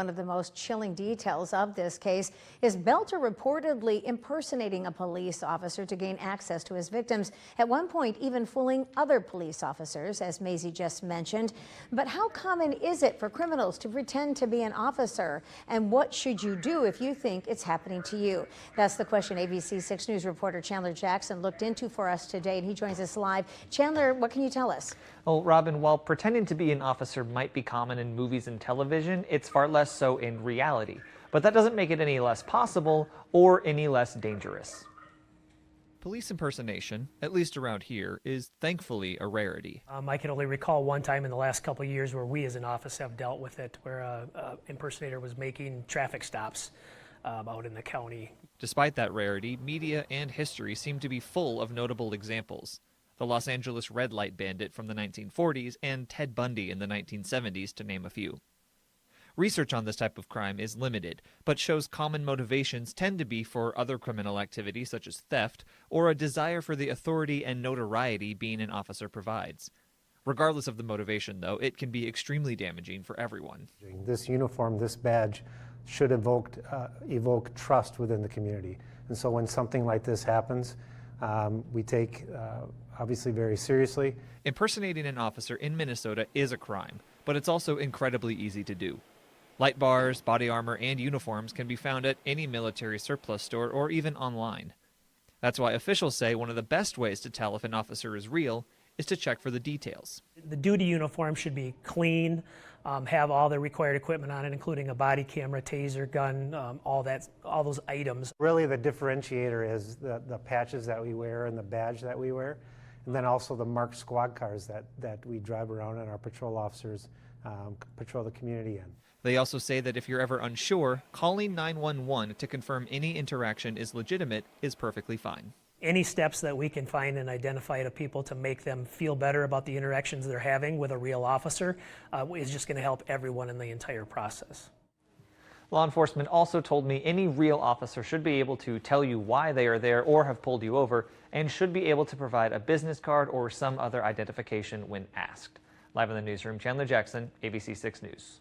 One of the most chilling details of this case is Boelter reportedly impersonating a police officer to gain access to his victims, at one point even fooling other police officers, as Maisie just mentioned. But how common is it for criminals to pretend to be an officer? And what should you do if you think it's happening to you? That's the question ABC 6 News reporter Chandler Jackson looked into for us today, and he joins us live. Chandler, what can you tell us? Well, Robin, while pretending to be an officer might be common in movies and television, it's far less so in reality. But that doesn't make it any less possible or any less dangerous. Police impersonation, at least around here, is thankfully a rarity. I can only recall one time in the last couple of years where we as an office have dealt with it, where an impersonator was making traffic stops out in the county. Despite that rarity, media and history seem to be full of notable examples. The Los Angeles red light bandit from the 1940s and Ted Bundy in the 1970s, to name a few. Research on this type of crime is limited, but shows common motivations tend to be for other criminal activity such as theft or a desire for the authority and notoriety being an officer provides. Regardless of the motivation, though, it can be extremely damaging for everyone. This uniform, this badge, should evoke trust within the community. And so when something like this happens, we take obviously very seriously. Impersonating an officer in Minnesota is a crime, but it's also incredibly easy to do. Light bars, body armor, and uniforms can be found at any military surplus store or even online. That's why officials say one of the best ways to tell if an officer is real is to check for the details. The duty uniform should be clean, have all the required equipment on it, including a body camera, taser, gun, all those items. Really the differentiator is the patches that we wear and the badge that we wear, and then also the marked squad cars that we drive around and our patrol officers patrol the community in. They also say that if you're ever unsure, calling 911 to confirm any interaction is legitimate is perfectly fine. Any steps that we can find and identify to people to make them feel better about the interactions they're having with a real officer is just going to help everyone in the entire process. Law enforcement also told me any real officer should be able to tell you why they are there or have pulled you over, and should be able to provide a business card or some other identification when asked. Live in the newsroom, Chandler Jackson, ABC 6 News.